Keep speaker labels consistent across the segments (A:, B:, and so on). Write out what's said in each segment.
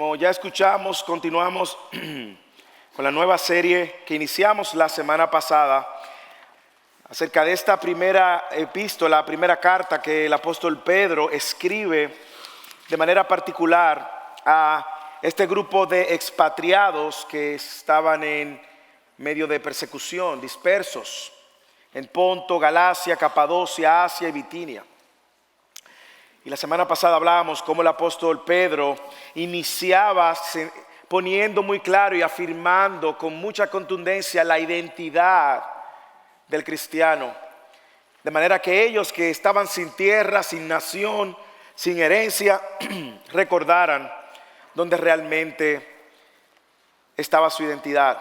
A: Como ya escuchamos, continuamos con la nueva serie que iniciamos la semana pasada acerca de esta primera epístola, primera carta que el apóstol Pedro escribe de manera particular a este grupo de expatriados que estaban en medio de persecución, dispersos en Ponto, Galacia, Capadocia, Asia y Bitinia. Y la semana pasada hablábamos cómo el apóstol Pedro iniciaba poniendo muy claro y afirmando con mucha contundencia la identidad del cristiano. De manera que ellos que estaban sin tierra, sin nación, sin herencia, recordaran dónde realmente estaba su identidad.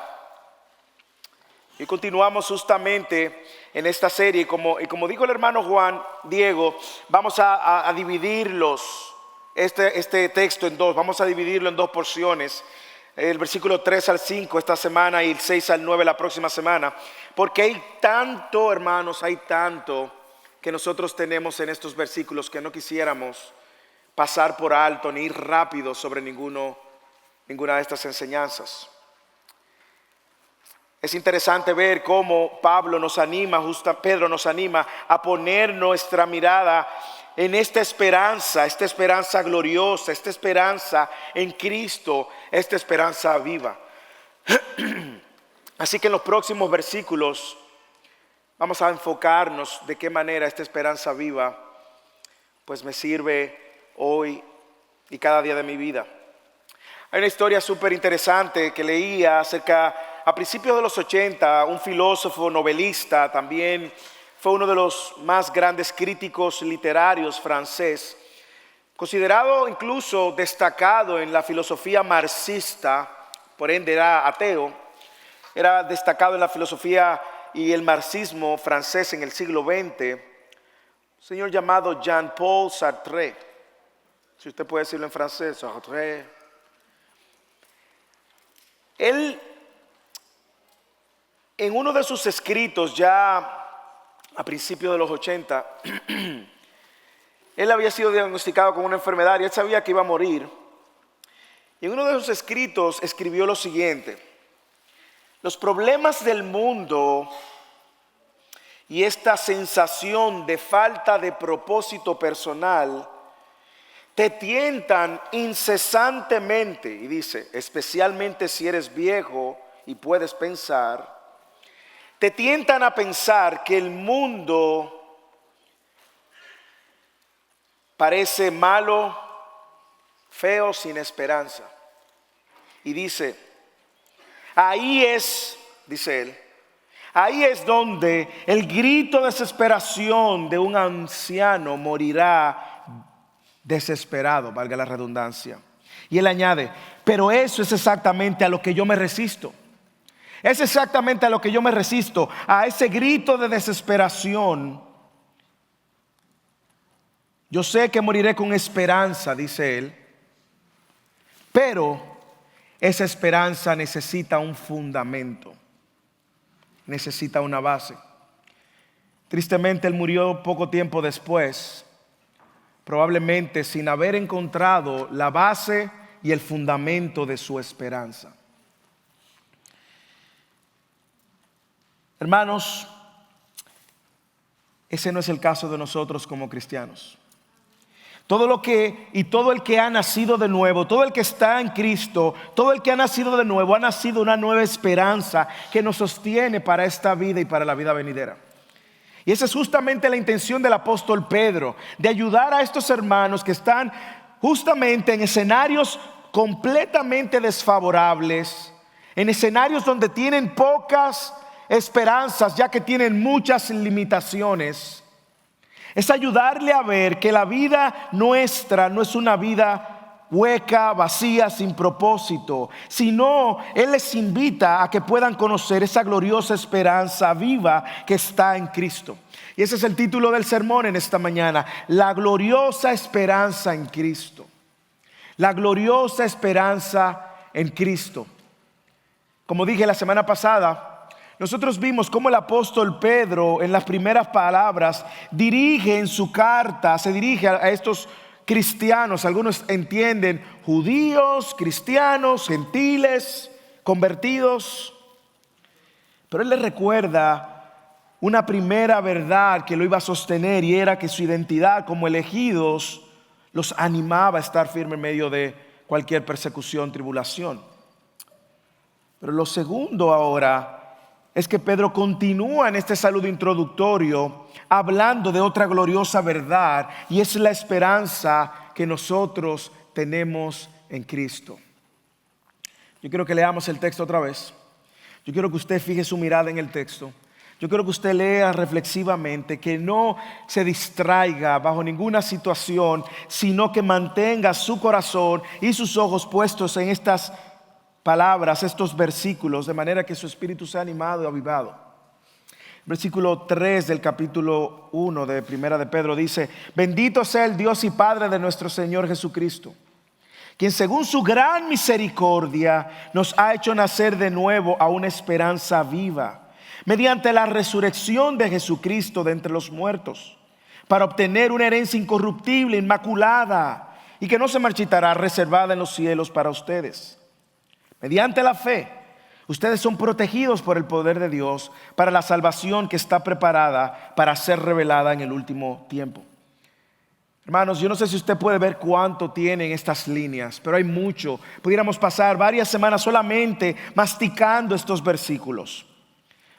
A: Y continuamos justamente en esta serie, y como dijo el hermano Juan Diego, vamos a dividirlos, este texto en dos, vamos a dividirlo en dos porciones, el versículo 3 al 5 esta semana y el 6 al 9 la próxima semana, porque hay tanto, hermanos, hay tanto que nosotros tenemos en estos versículos que no quisiéramos pasar por alto ni ir rápido sobre ninguna de estas enseñanzas. Es interesante ver cómo Pedro nos anima a poner nuestra mirada en esta esperanza gloriosa, esta esperanza en Cristo, esta esperanza viva. Así que en los próximos versículos vamos a enfocarnos de qué manera esta esperanza viva pues me sirve hoy y cada día de mi vida. Hay una historia súper interesante que leía a principios de los 80, un filósofo novelista, también fue uno de los más grandes críticos literarios francés, considerado incluso destacado en la filosofía marxista, por ende era ateo, era destacado en la filosofía y el marxismo francés en el siglo XX, un señor llamado Jean-Paul Sartre, si usted puede decirlo en francés, Sartre. Él, en uno de sus escritos, ya a principios de los 80, él había sido diagnosticado con una enfermedad y él sabía que iba a morir. Y en uno de sus escritos escribió lo siguiente: los problemas del mundo y esta sensación de falta de propósito personal te tientan incesantemente, y dice, especialmente si eres viejo y puedes pensar, te tientan a pensar que el mundo parece malo, feo, sin esperanza. Y dice, dice él, ahí es donde el grito de desesperación de un anciano morirá desesperado, valga la redundancia. Y él añade, pero eso es exactamente a lo que yo me resisto. Es exactamente a lo que yo me resisto, a ese grito de desesperación. Yo sé que moriré con esperanza, dice él, pero esa esperanza necesita un fundamento, necesita una base. Tristemente él murió poco tiempo después, probablemente sin haber encontrado la base y el fundamento de su esperanza. Hermanos, ese no es el caso de nosotros como cristianos. Todo el que ha nacido de nuevo, todo el que está en Cristo, todo el que ha nacido de nuevo, ha nacido una nueva esperanza que nos sostiene para esta vida y para la vida venidera. Y esa es justamente la intención del apóstol Pedro, de ayudar a estos hermanos que están justamente en escenarios completamente desfavorables, en escenarios donde tienen pocas esperanzas, ya que tienen muchas limitaciones. Es ayudarle a ver que la vida nuestra no es una vida hueca, vacía, sin propósito, sino Él les invita a que puedan conocer esa gloriosa esperanza viva que está en Cristo. Y ese es el título del sermón en esta mañana: la gloriosa esperanza en Cristo. La gloriosa esperanza en Cristo. Como dije la semana pasada, nosotros vimos cómo el apóstol Pedro en las primeras palabras dirige en su carta, se dirige a estos cristianos. Algunos entienden judíos, cristianos, gentiles, convertidos. Pero él les recuerda una primera verdad que lo iba a sostener, y era que su identidad como elegidos los animaba a estar firme en medio de cualquier persecución, tribulación. Pero lo segundo ahora es que Pedro continúa en este saludo introductorio hablando de otra gloriosa verdad, y es la esperanza que nosotros tenemos en Cristo. Yo quiero que leamos el texto otra vez. Yo quiero que usted fije su mirada en el texto. Yo quiero que usted lea reflexivamente, que no se distraiga bajo ninguna situación, sino que mantenga su corazón y sus ojos puestos en estas palabras, estos versículos, de manera que su espíritu sea animado y avivado. Versículo 3 del capítulo 1 de Primera de Pedro dice: bendito sea el Dios y Padre de nuestro Señor Jesucristo, quien según su gran misericordia nos ha hecho nacer de nuevo a una esperanza viva, mediante la resurrección de Jesucristo de entre los muertos, para obtener una herencia incorruptible, inmaculada y que no se marchitará, reservada en los cielos para ustedes. Mediante la fe, ustedes son protegidos por el poder de Dios para la salvación que está preparada para ser revelada en el último tiempo. Hermanos, yo no sé si usted puede ver cuánto tienen estas líneas, pero hay mucho. Pudiéramos pasar varias semanas solamente masticando estos versículos.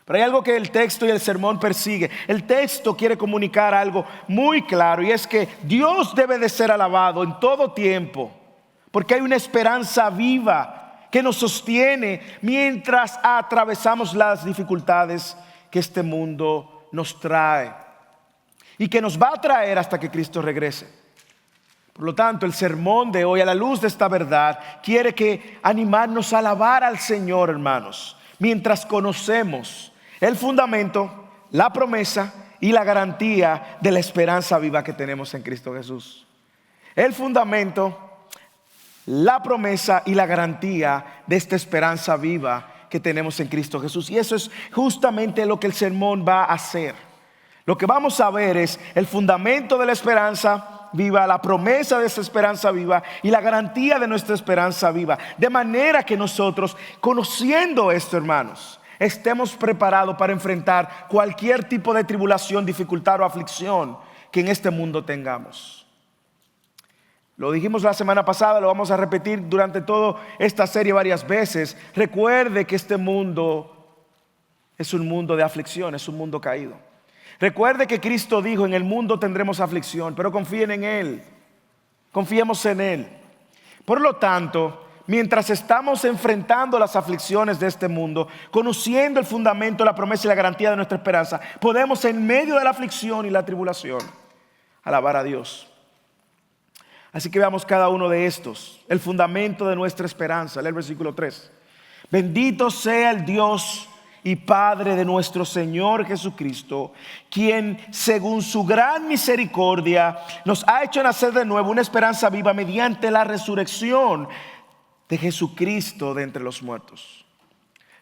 A: Pero hay algo que el texto y el sermón persigue. El texto quiere comunicar algo muy claro, y es que Dios debe de ser alabado en todo tiempo, porque hay una esperanza viva que nos sostiene mientras atravesamos las dificultades que este mundo nos trae y que nos va a traer hasta que Cristo regrese. Por lo tanto, el sermón de hoy, a la luz de esta verdad, quiere que animarnos a alabar al Señor, hermanos, mientras conocemos el fundamento, la promesa y la garantía de la esperanza viva que tenemos en Cristo Jesús. El fundamento, la promesa y la garantía de esta esperanza viva que tenemos en Cristo Jesús. Y eso es justamente lo que el sermón va a hacer. Lo que vamos a ver es el fundamento de la esperanza viva, la promesa de esta esperanza viva y la garantía de nuestra esperanza viva. De manera que nosotros, conociendo esto, hermanos, estemos preparados para enfrentar cualquier tipo de tribulación, dificultad o aflicción que en este mundo tengamos. Lo dijimos la semana pasada, lo vamos a repetir durante toda esta serie varias veces. Recuerde que este mundo es un mundo de aflicción, es un mundo caído. Recuerde que Cristo dijo: en el mundo tendremos aflicción, pero confíen en Él, confiemos en Él. Por lo tanto, mientras estamos enfrentando las aflicciones de este mundo, conociendo el fundamento, la promesa y la garantía de nuestra esperanza, podemos en medio de la aflicción y la tribulación alabar a Dios. Así que veamos cada uno de estos, el fundamento de nuestra esperanza. Lee el versículo 3. Bendito sea el Dios y Padre de nuestro Señor Jesucristo, quien según su gran misericordia nos ha hecho nacer de nuevo una esperanza viva mediante la resurrección de Jesucristo de entre los muertos.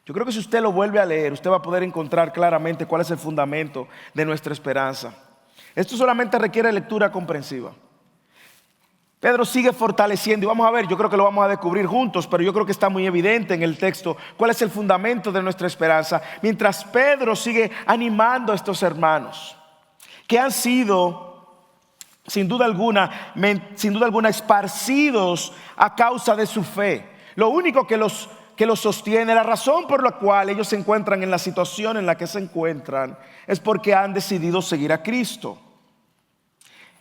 A: Yo creo que si usted lo vuelve a leer, usted va a poder encontrar claramente cuál es el fundamento de nuestra esperanza. Esto solamente requiere lectura comprensiva. Pedro sigue fortaleciendo, y vamos a ver, yo creo que lo vamos a descubrir juntos, pero yo creo que está muy evidente en el texto cuál es el fundamento de nuestra esperanza. Mientras Pedro sigue animando a estos hermanos que han sido, sin duda alguna, esparcidos a causa de su fe. Lo único que los sostiene, la razón por la cual ellos se encuentran en la situación en la que se encuentran, es porque han decidido seguir a Cristo.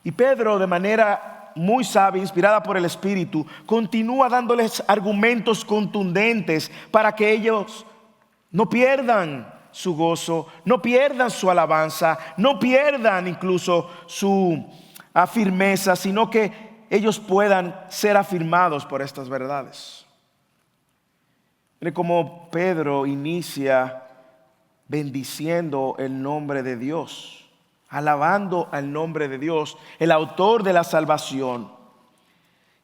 A: Y Pedro, de manera muy sabia, inspirada por el Espíritu, continúa dándoles argumentos contundentes para que ellos no pierdan su gozo, no pierdan su alabanza, no pierdan incluso su firmeza, sino que ellos puedan ser afirmados por estas verdades. Mire cómo Pedro inicia bendiciendo el nombre de Dios, alabando al nombre de Dios, el autor de la salvación.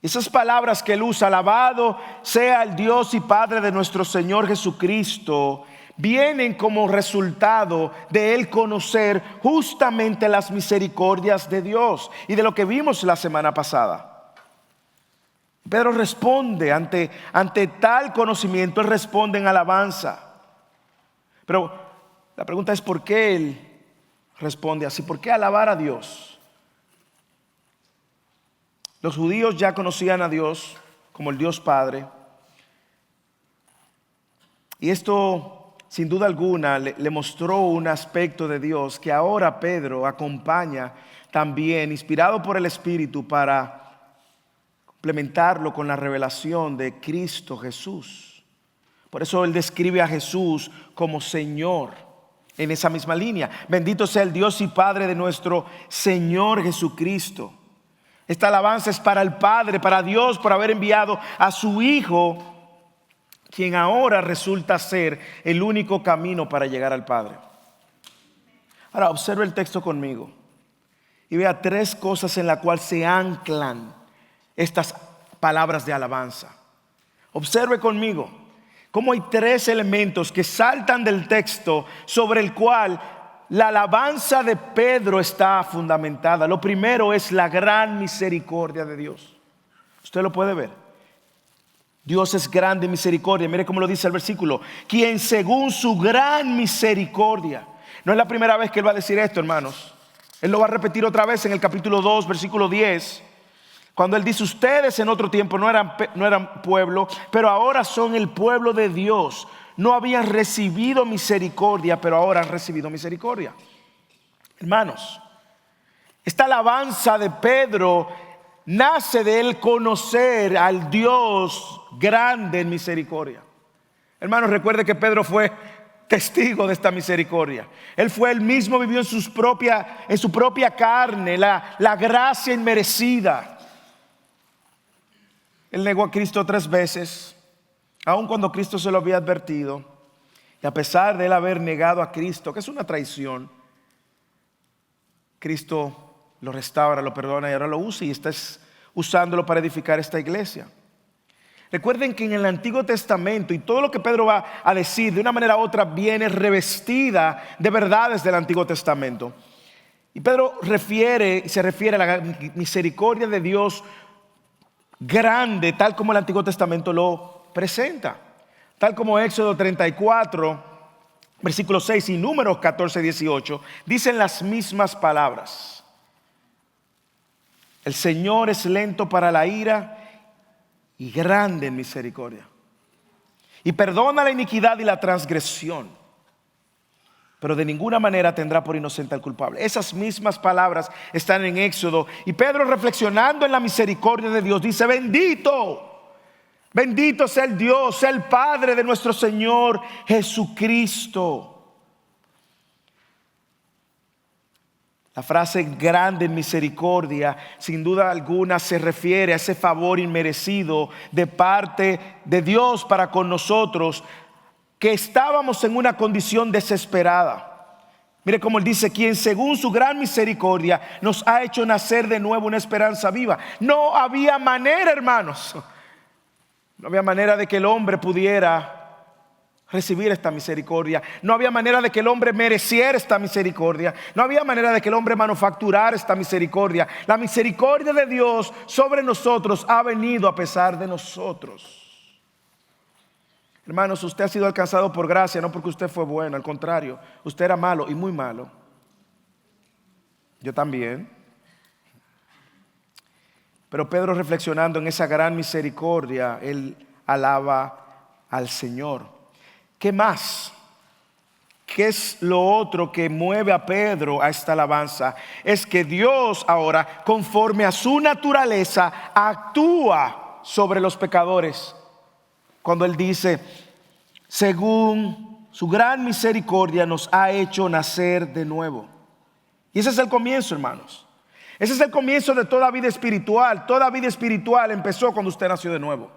A: Esas palabras que él usa: alabado sea el Dios y Padre de nuestro Señor Jesucristo, vienen como resultado de él conocer justamente las misericordias de Dios y de lo que vimos la semana pasada. Pedro responde ante tal conocimiento, él responde en alabanza. Pero la pregunta es ¿por qué él responde así? ¿Por qué alabar a Dios? Los judíos ya conocían a Dios como el Dios Padre. Y esto, sin duda alguna, le mostró un aspecto de Dios que ahora Pedro acompaña también, inspirado por el Espíritu, para complementarlo con la revelación de Cristo Jesús. Por eso él describe a Jesús como Señor en esa misma línea. Bendito sea el Dios y Padre de nuestro Señor Jesucristo. Esta alabanza es para el Padre, para Dios, por haber enviado a su Hijo, quien ahora resulta ser el único camino para llegar al Padre. Ahora observe el texto conmigo y vea tres cosas en las cuales se anclan estas palabras de alabanza. Observe conmigo cómo hay tres elementos que saltan del texto sobre el cual la alabanza de Pedro está fundamentada. Lo primero es la gran misericordia de Dios. Usted lo puede ver. Dios es grande en misericordia. Mire cómo lo dice el versículo. Quien según su gran misericordia. No es la primera vez que él va a decir esto, hermanos. Él lo va a repetir otra vez en el capítulo 2, versículo 10. Cuando él dice, ustedes en otro tiempo no eran pueblo, pero ahora son el pueblo de Dios. No habían recibido misericordia, pero ahora han recibido misericordia. Hermanos, esta alabanza de Pedro nace de él conocer al Dios grande en misericordia. Hermanos, recuerde que Pedro fue testigo de esta misericordia. Él mismo vivió en su propia carne la gracia inmerecida. Él negó a Cristo 3 veces, aun cuando Cristo se lo había advertido. Y a pesar de él haber negado a Cristo, que es una traición, Cristo lo restaura, lo perdona y ahora lo usa y está usándolo para edificar esta iglesia. Recuerden que en el Antiguo Testamento y todo lo que Pedro va a decir de una manera u otra viene revestida de verdades del Antiguo Testamento. Y Pedro se refiere a la misericordia de Dios grande, tal como el Antiguo Testamento lo presenta, tal como Éxodo 34, versículos 6 y Números 14, 18 dicen las mismas palabras. El Señor es lento para la ira y grande en misericordia, y perdona la iniquidad y la transgresión, pero de ninguna manera tendrá por inocente al culpable. Esas mismas palabras están en Éxodo. Y Pedro, reflexionando en la misericordia de Dios, dice, bendito sea el Dios, sea el Padre de nuestro Señor Jesucristo. La frase grande en misericordia, sin duda alguna, se refiere a ese favor inmerecido de parte de Dios para con nosotros, que estábamos en una condición desesperada. Mire cómo él dice, quien según su gran misericordia nos ha hecho nacer de nuevo una esperanza viva. No había manera, hermanos, no había manera de que el hombre pudiera recibir esta misericordia. No había manera de que el hombre mereciera esta misericordia. No había manera de que el hombre manufacturara esta misericordia. La misericordia de Dios sobre nosotros ha venido a pesar de nosotros. Hermanos, usted ha sido alcanzado por gracia, no porque usted fue bueno, al contrario, usted era malo y muy malo. Yo también. Pero Pedro, reflexionando en esa gran misericordia, él alaba al Señor. ¿Qué más? ¿Qué es lo otro que mueve a Pedro a esta alabanza? Es que Dios ahora, conforme a su naturaleza, actúa sobre los pecadores. Cuando él dice, según su gran misericordia nos ha hecho nacer de nuevo. Y ese es el comienzo, hermanos. Ese es el comienzo de toda vida espiritual. Toda vida espiritual empezó cuando usted nació de nuevo.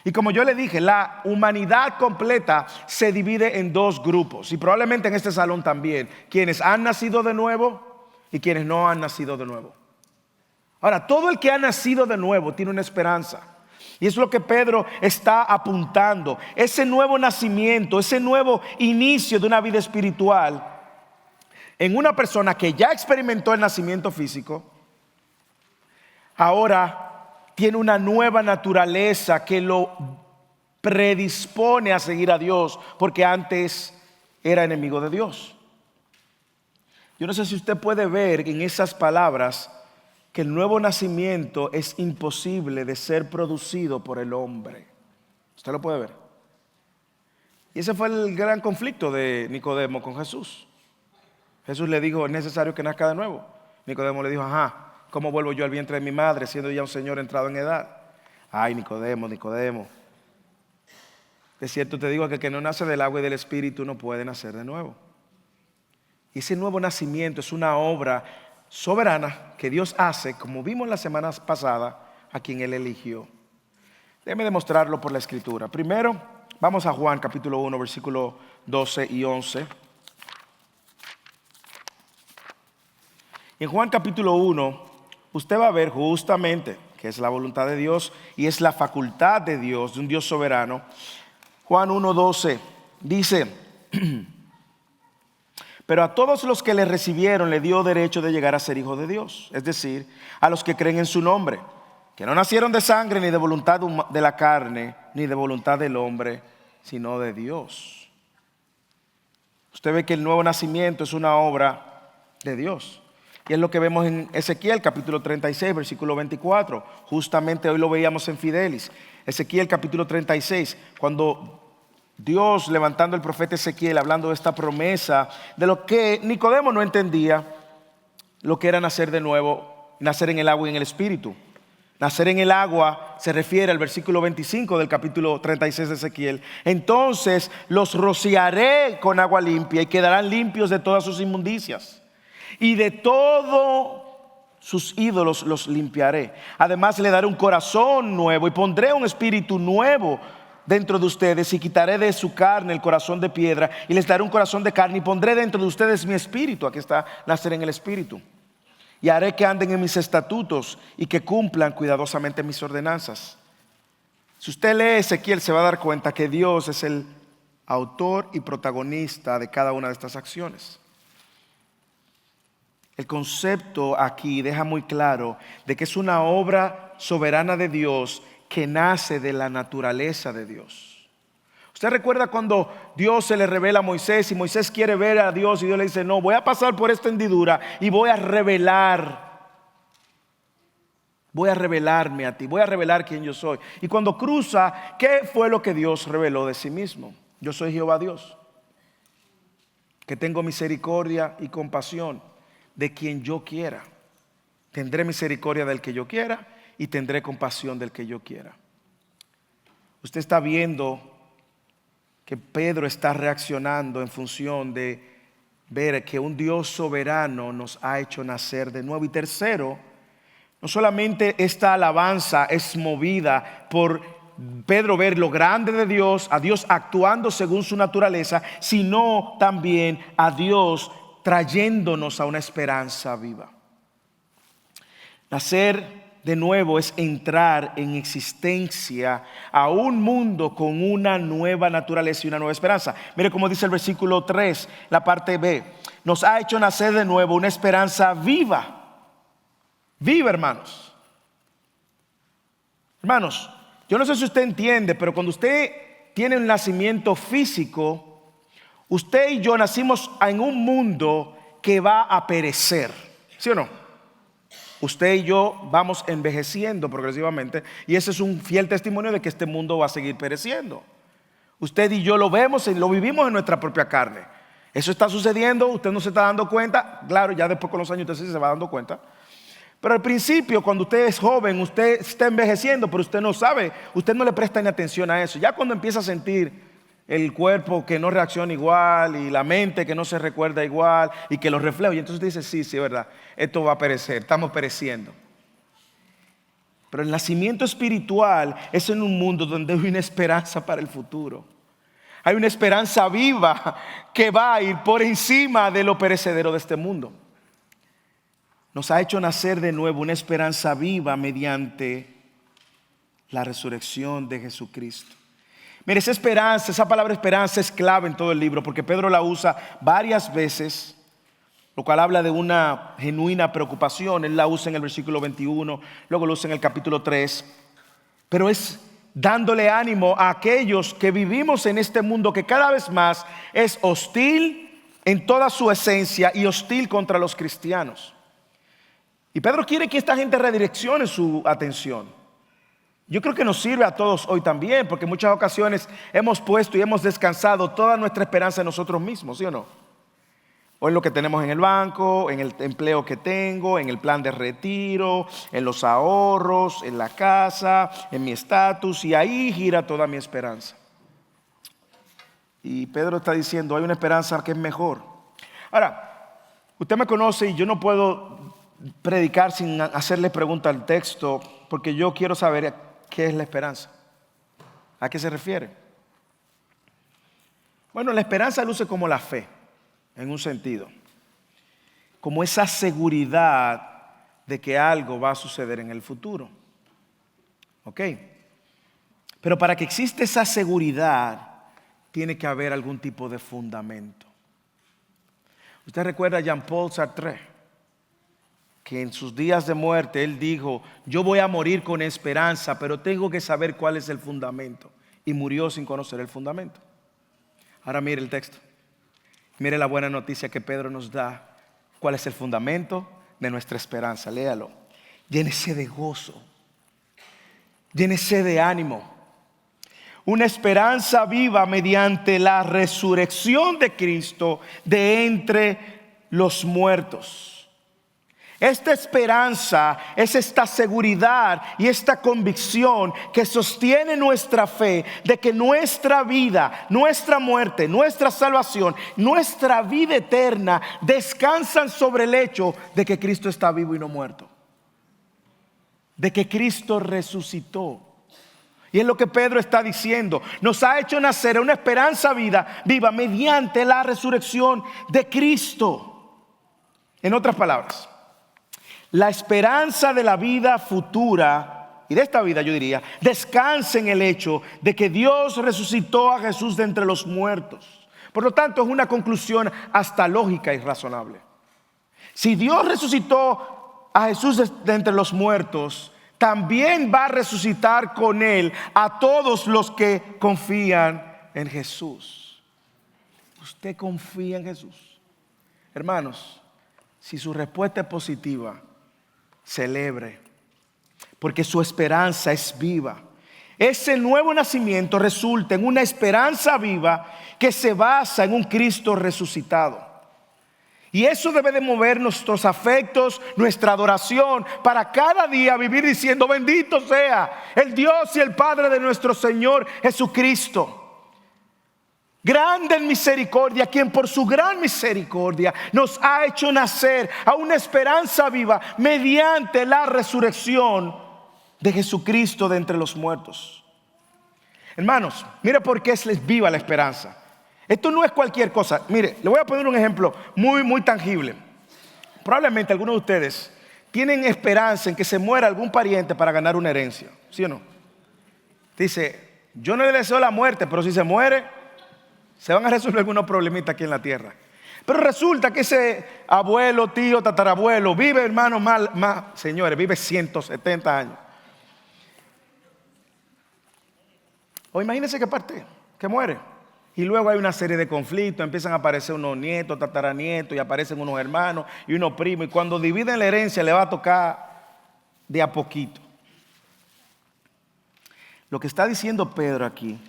A: Y como yo le dije, la humanidad completa se divide en dos grupos. Y probablemente en este salón también. Quienes han nacido de nuevo y quienes no han nacido de nuevo. Ahora, todo el que ha nacido de nuevo tiene una esperanza. Y es lo que Pedro está apuntando. Ese nuevo nacimiento, ese nuevo inicio de una vida espiritual en una persona que ya experimentó el nacimiento físico, ahora tiene una nueva naturaleza que lo predispone a seguir a Dios, porque antes era enemigo de Dios. Yo no sé si usted puede ver en esas palabras que el nuevo nacimiento es imposible de ser producido por el hombre. Usted lo puede ver. Y ese fue el gran conflicto de Nicodemo con Jesús. Jesús le dijo: es necesario que nazca de nuevo. Nicodemo le dijo: ajá, ¿cómo vuelvo yo al vientre de mi madre siendo ya un señor entrado en edad? Ay, Nicodemo, de cierto te digo que el que no nace del agua y del espíritu no puede nacer de nuevo. Y ese nuevo nacimiento es una obra soberana que Dios hace, como vimos la semana pasada, a quien Él eligió. Déjeme demostrarlo por la Escritura. Primero, vamos a Juan capítulo 1, versículos 12 y 11. En Juan capítulo 1, usted va a ver justamente que es la voluntad de Dios y es la facultad de Dios, de un Dios soberano. Juan 1:12 dice: pero a todos los que le recibieron le dio derecho de llegar a ser hijos de Dios, es decir, a los que creen en su nombre, que no nacieron de sangre, ni de voluntad de la carne, ni de voluntad del hombre, sino de Dios. Usted ve que el nuevo nacimiento es una obra de Dios. Y es lo que vemos en Ezequiel capítulo 36, versículo 24. Justamente hoy lo veíamos en Fidelis. Ezequiel capítulo 36, cuando Dios levantando el profeta Ezequiel, hablando de esta promesa, de lo que Nicodemo no entendía, lo que era nacer de nuevo, nacer en el agua y en el espíritu. Nacer en el agua se refiere al versículo 25 del capítulo 36 de Ezequiel. Entonces los rociaré con agua limpia y quedarán limpios de todas sus inmundicias. Y de todos sus ídolos los limpiaré. Además le daré un corazón nuevo y pondré un espíritu nuevo dentro de ustedes, y quitaré de su carne el corazón de piedra y les daré un corazón de carne, y pondré dentro de ustedes mi espíritu. Aquí está nacer en el espíritu. Y haré que anden en mis estatutos y que cumplan cuidadosamente mis ordenanzas. Si usted lee Ezequiel, se va a dar cuenta que Dios es el autor y protagonista de cada una de estas acciones. El concepto aquí deja muy claro de que es una obra soberana de Dios que nace de la naturaleza de Dios. Usted recuerda cuando Dios se le revela a Moisés y Moisés quiere ver a Dios, y Dios le dice: no, voy a pasar por esta hendidura y voy a revelarme a ti, voy a revelar quién yo soy. Y cuando cruza, ¿qué fue lo que Dios reveló de sí mismo? Yo soy Jehová Dios, que tengo misericordia y compasión de quien yo quiera. Tendré misericordia del que yo quiera y tendré compasión del que yo quiera. Usted está viendo que Pedro está reaccionando en función de ver que un Dios soberano nos ha hecho nacer de nuevo. Y tercero, no solamente esta alabanza es movida por Pedro ver lo grande de Dios, a Dios actuando según su naturaleza, sino también a Dios trayéndonos a una esperanza viva. Nacer de nuevo es entrar en existencia a un mundo con una nueva naturaleza y una nueva esperanza. Mire cómo dice el versículo 3, la parte B. Nos ha hecho nacer de nuevo una esperanza viva. Viva, hermanos. Hermanos, yo no sé si usted entiende, pero cuando usted tiene un nacimiento físico, usted y yo nacimos en un mundo que va a perecer. ¿Sí o no? Usted y yo vamos envejeciendo progresivamente, y ese es un fiel testimonio de que este mundo va a seguir pereciendo. Usted y yo lo vemos y lo vivimos en nuestra propia carne. Eso está sucediendo, usted no se está dando cuenta. Claro, ya después con los años usted sí se va dando cuenta. Pero al principio, cuando usted es joven, usted está envejeciendo, pero usted no sabe, usted no le presta ni atención a eso. Ya cuando empieza a sentir el cuerpo que no reacciona igual y la mente que no se recuerda igual y que los reflejos, y entonces usted dice: sí, verdad, esto va a perecer, estamos pereciendo. Pero el nacimiento espiritual es en un mundo donde hay una esperanza para el futuro. Hay una esperanza viva que va a ir por encima de lo perecedero de este mundo. Nos ha hecho nacer de nuevo una esperanza viva mediante la resurrección de Jesucristo. Mire, esa esperanza, esa palabra esperanza es clave en todo el libro porque Pedro la usa varias veces, lo cual habla de una genuina preocupación. Él la usa en el versículo 21, luego lo usa en el capítulo 3, pero es dándole ánimo a aquellos que vivimos en este mundo que cada vez más es hostil en toda su esencia y hostil contra los cristianos. Y Pedro quiere que esta gente redireccione su atención. Yo creo que nos sirve a todos hoy también, porque en muchas ocasiones hemos puesto y hemos descansado toda nuestra esperanza en nosotros mismos, ¿sí o no? O en lo que tenemos en el banco, en el empleo que tengo, en el plan de retiro, en los ahorros, en la casa, en mi estatus, y ahí gira toda mi esperanza. Y Pedro está diciendo, hay una esperanza que es mejor. Ahora, usted me conoce y yo no puedo predicar sin hacerle pregunta al texto, porque yo quiero saber qué es la esperanza. ¿A qué se refiere? Bueno, la esperanza luce como la fe, en un sentido, como esa seguridad de que algo va a suceder en el futuro. ¿Ok? Pero para que exista esa seguridad, tiene que haber algún tipo de fundamento. Usted recuerda a Jean-Paul Sartre, que en sus días de muerte él dijo, yo voy a morir con esperanza, pero tengo que saber cuál es el fundamento. Y murió sin conocer el fundamento. Ahora mire el texto. Mire la buena noticia que Pedro nos da. ¿Cuál es el fundamento de nuestra esperanza? Léalo. Llénese de gozo. Llénese de ánimo. Una esperanza viva mediante la resurrección de Cristo de entre los muertos. Esta esperanza es esta seguridad y esta convicción que sostiene nuestra fe de que nuestra vida, nuestra muerte, nuestra salvación, nuestra vida eterna descansan sobre el hecho de que Cristo está vivo y no muerto. De que Cristo resucitó. Y es lo que Pedro está diciendo. Nos ha hecho nacer una esperanza viva mediante la resurrección de Cristo. En otras palabras, la esperanza de la vida futura y de esta vida, yo diría, descansa en el hecho de que Dios resucitó a Jesús de entre los muertos. Por lo tanto, es una conclusión hasta lógica y razonable. Si Dios resucitó a Jesús de entre los muertos, también va a resucitar con Él a todos los que confían en Jesús. ¿Usted confía en Jesús? Hermanos, si su respuesta es positiva, celebre, porque su esperanza es viva. Ese nuevo nacimiento resulta en una esperanza viva que se basa en un Cristo resucitado. Y eso debe de mover nuestros afectos, nuestra adoración, para cada día vivir diciendo, bendito sea el Dios y el Padre de nuestro Señor Jesucristo. Grande en misericordia, quien por su gran misericordia nos ha hecho nacer a una esperanza viva mediante la resurrección de Jesucristo de entre los muertos. Hermanos, mire por qué es viva la esperanza. Esto no es cualquier cosa. Mire, le voy a poner un ejemplo muy tangible. Probablemente algunos de ustedes tienen esperanza en que se muera algún pariente para ganar una herencia, ¿sí o no? Dice, yo no le deseo la muerte, pero si se muere, se van a resolver algunos problemitas aquí en la tierra. Pero resulta que ese abuelo, tío, tatarabuelo vive, hermano, señores, vive 170 años. O imagínense que muere. Y luego hay una serie de conflictos, empiezan a aparecer unos nietos, tataranietos, y aparecen unos hermanos y unos primos. Y cuando dividen la herencia le va a tocar de a poquito. Lo que está diciendo Pedro aquí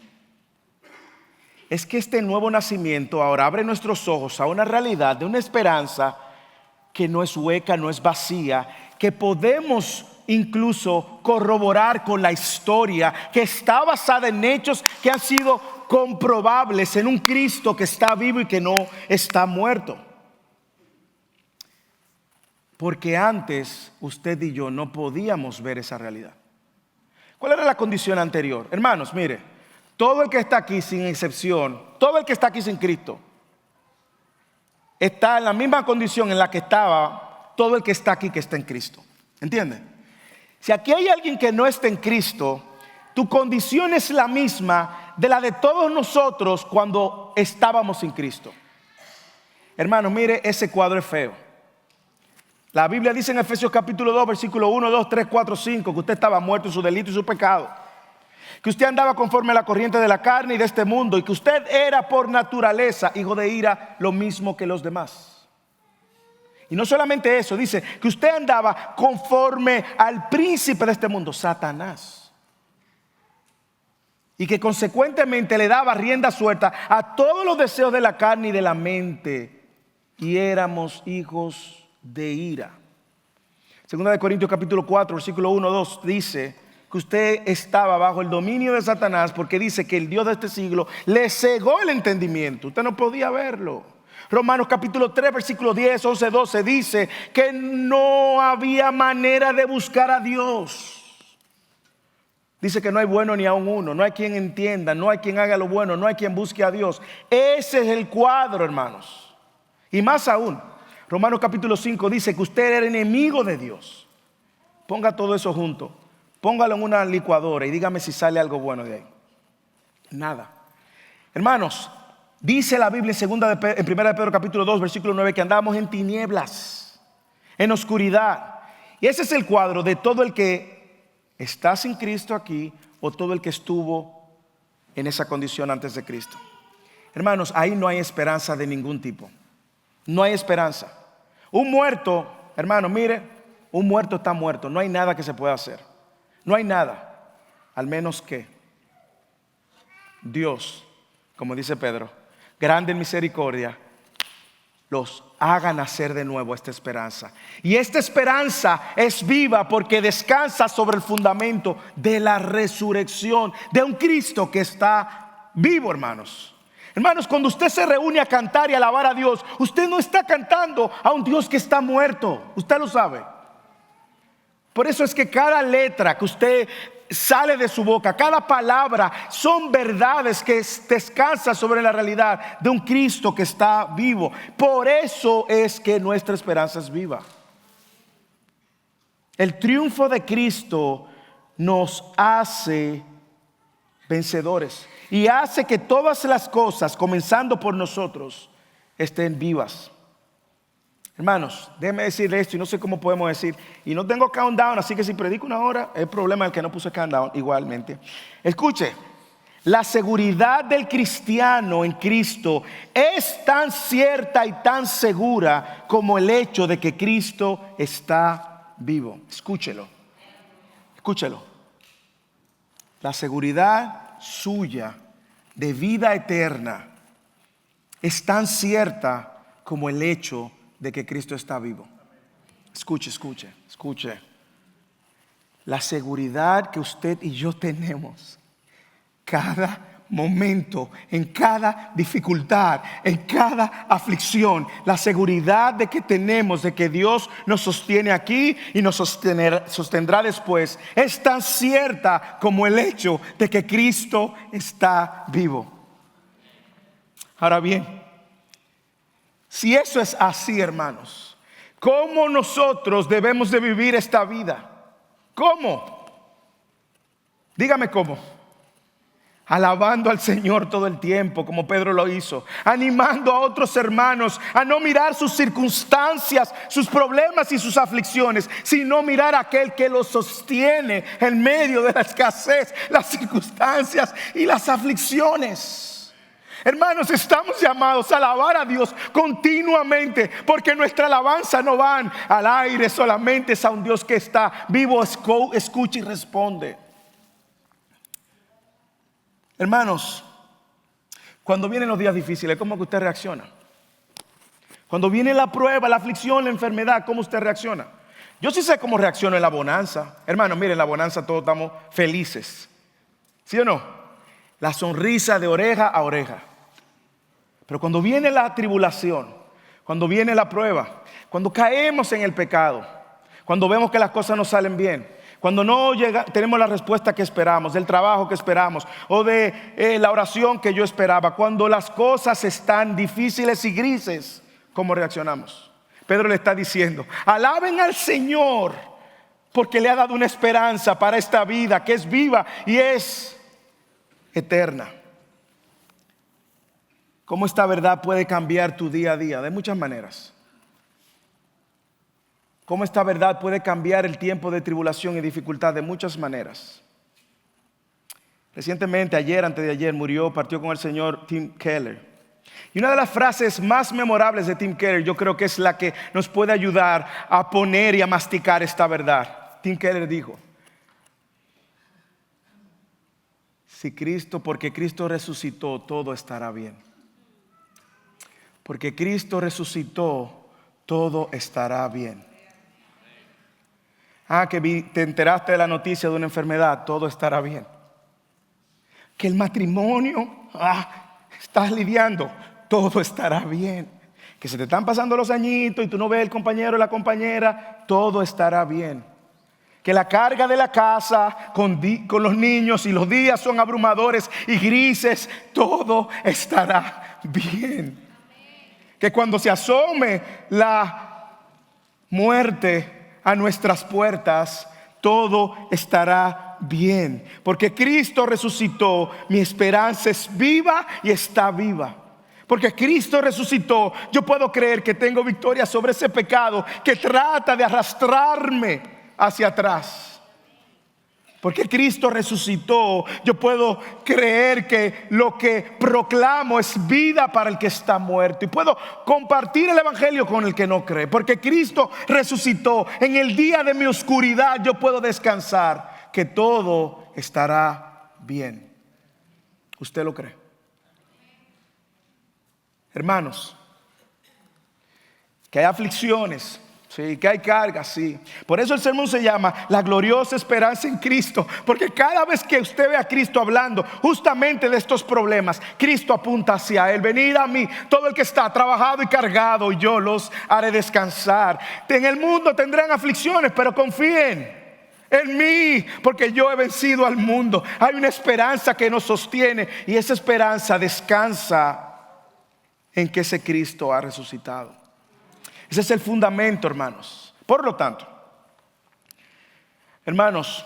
A: es que este nuevo nacimiento ahora abre nuestros ojos a una realidad de una esperanza que no es hueca, no es vacía, que podemos incluso corroborar con la historia, que está basada en hechos que han sido comprobables en un Cristo que está vivo y que no está muerto. Porque antes usted y yo no podíamos ver esa realidad. ¿Cuál era la condición anterior? Hermanos, mire. Todo el que está aquí sin excepción, todo el que está aquí sin Cristo, está en la misma condición en la que estaba todo el que está aquí que está en Cristo. ¿Entienden? Si aquí hay alguien que no está en Cristo, Tu condición es la misma de la de todos nosotros cuando estábamos sin Cristo. Hermano, mire, ese cuadro es feo. La Biblia dice en Efesios capítulo 2, versículo 1, 2, 3, 4, 5, que usted estaba muerto en su delito y su pecado. Que usted andaba conforme a la corriente de la carne y de este mundo, y que usted era por naturaleza hijo de ira, lo mismo que los demás. Y no solamente eso, dice que usted andaba conforme al príncipe de este mundo, Satanás. Y que consecuentemente le daba rienda suelta a todos los deseos de la carne y de la mente. Y éramos hijos de ira. Segunda de Corintios capítulo 4, versículo 1, 2 dice que usted estaba bajo el dominio de Satanás, porque dice que el Dios de este siglo le cegó el entendimiento. Usted no podía verlo. Romanos capítulo 3, versículo 10, 11, 12 dice que no había manera de buscar a Dios. Dice que no hay bueno ni aun uno, no hay quien entienda, no hay quien haga lo bueno, no hay quien busque a Dios. Ese es el cuadro, hermanos. Y más aún, Romanos capítulo 5 dice que usted era enemigo de Dios. Ponga todo eso junto, póngalo en una licuadora y dígame si sale algo bueno de ahí. Nada. Hermanos, dice la Biblia en 1 de Pedro capítulo 2 versículo 9 que andábamos en tinieblas, en oscuridad. Y ese es el cuadro de todo el que está sin Cristo aquí o todo el que estuvo en esa condición antes de Cristo. Hermanos, ahí no hay esperanza de ningún tipo. No hay esperanza. Un muerto, hermano, mire, un muerto está muerto. No hay nada que se pueda hacer. No hay nada. Al menos que Dios, como dice Pedro, grande en misericordia, los haga nacer de nuevo esta esperanza. Y esta esperanza es viva porque descansa sobre el fundamento de la resurrección de un Cristo que está vivo, hermanos. Hermanos, cuando usted se reúne a cantar y alabar a Dios, usted no está cantando a un Dios que está muerto. Usted lo sabe. Por eso es que cada letra que usted sale de su boca, cada palabra, son verdades que descansan sobre la realidad de un Cristo que está vivo. Por eso es que nuestra esperanza es viva. El triunfo de Cristo nos hace vencedores y hace que todas las cosas, comenzando por nosotros, estén vivas. Hermanos, déjenme decirle esto y no sé cómo podemos decir, y no tengo countdown, así que si predico una hora, el problema es el que no puse countdown igualmente. Escuche, la seguridad del cristiano en Cristo es tan cierta y tan segura como el hecho de que Cristo está vivo. Escúchelo, escúchelo. La seguridad suya de vida eterna es tan cierta como el hecho de que Cristo está vivo. Escuche, escuche, escuche. La seguridad que usted y yo tenemos cada momento, en cada dificultad, en cada aflicción, la seguridad de que tenemos de que Dios nos sostiene aquí y nos sostendrá después, es tan cierta como el hecho de que Cristo está vivo. Ahora bien, si eso es así, hermanos, ¿cómo nosotros debemos de vivir esta vida? ¿Cómo? Dígame cómo. Alabando al Señor todo el tiempo, como Pedro lo hizo, animando a otros hermanos a no mirar sus circunstancias, sus problemas y sus aflicciones, sino mirar a aquel que los sostiene en medio de la escasez, las circunstancias y las aflicciones. Hermanos, estamos llamados a alabar a Dios continuamente, porque nuestra alabanza no va al aire solamente, es a un Dios que está vivo, escucha y responde. Hermanos, cuando vienen los días difíciles, ¿cómo que usted reacciona? Cuando viene la prueba, la aflicción, la enfermedad, ¿cómo usted reacciona? Yo sí sé cómo reacciono en la bonanza. Hermanos, miren, en la bonanza todos estamos felices. ¿Sí o no? La sonrisa de oreja a oreja. Pero cuando viene la tribulación, cuando viene la prueba, cuando caemos en el pecado, cuando vemos que las cosas no salen bien, cuando no tenemos la respuesta que esperamos, del trabajo que esperamos o de la oración que yo esperaba, cuando las cosas están difíciles y grises, ¿cómo reaccionamos? Pedro le está diciendo, alaben al Señor porque le ha dado una esperanza para esta vida que es viva y es eterna. ¿Cómo esta verdad puede cambiar tu día a día? De muchas maneras. ¿Cómo esta verdad puede cambiar el tiempo de tribulación y dificultad? De muchas maneras. Recientemente, antes de ayer, partió con el Señor Tim Keller. Y una de las frases más memorables de Tim Keller, yo creo que es la que nos puede ayudar a poner y a masticar esta verdad. Tim Keller dijo: porque Cristo resucitó, todo estará bien. Porque Cristo resucitó, todo estará bien. Que te enteraste de la noticia de una enfermedad, todo estará bien. Que el matrimonio, estás lidiando, todo estará bien. Que se te están pasando los añitos y tú no ves el compañero o la compañera, todo estará bien. Que la carga de la casa con los niños y los días son abrumadores y grises, todo estará bien. Que cuando se asome la muerte a nuestras puertas, todo estará bien. Porque Cristo resucitó, mi esperanza es viva y está viva. Porque Cristo resucitó, yo puedo creer que tengo victoria sobre ese pecado que trata de arrastrarme hacia atrás. Porque Cristo resucitó, yo puedo creer que lo que proclamo es vida para el que está muerto. Y puedo compartir el evangelio con el que no cree. Porque Cristo resucitó, en el día de mi oscuridad yo puedo descansar, que todo estará bien. ¿Usted lo cree? Hermanos, que hay aflicciones, sí, que hay cargas, sí. Por eso el sermón se llama La gloriosa esperanza en Cristo. Porque cada vez que usted ve a Cristo hablando justamente de estos problemas, Cristo apunta hacia Él. Venid a mí, todo el que está trabajado y cargado, y yo los haré descansar. En el mundo tendrán aflicciones, pero confíen en mí, porque yo he vencido al mundo. Hay una esperanza que nos sostiene, y esa esperanza descansa en que ese Cristo ha resucitado. Ese es el fundamento, hermanos. Por lo tanto, hermanos,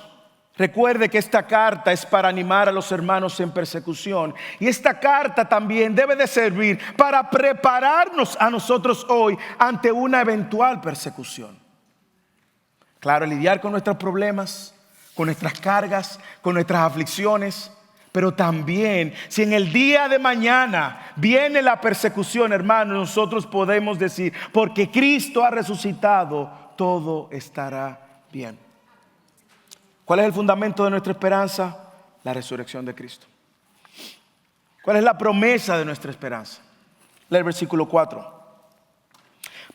A: recuerde que esta carta es para animar a los hermanos en persecución. Y esta carta también debe de servir para prepararnos a nosotros hoy ante una eventual persecución. Claro, lidiar con nuestros problemas, con nuestras cargas, con nuestras aflicciones. Pero también, si en el día de mañana viene la persecución, hermanos, nosotros podemos decir: porque Cristo ha resucitado, todo estará bien. ¿Cuál es el fundamento de nuestra esperanza? La resurrección de Cristo. ¿Cuál es la promesa de nuestra esperanza? Lee el versículo 4.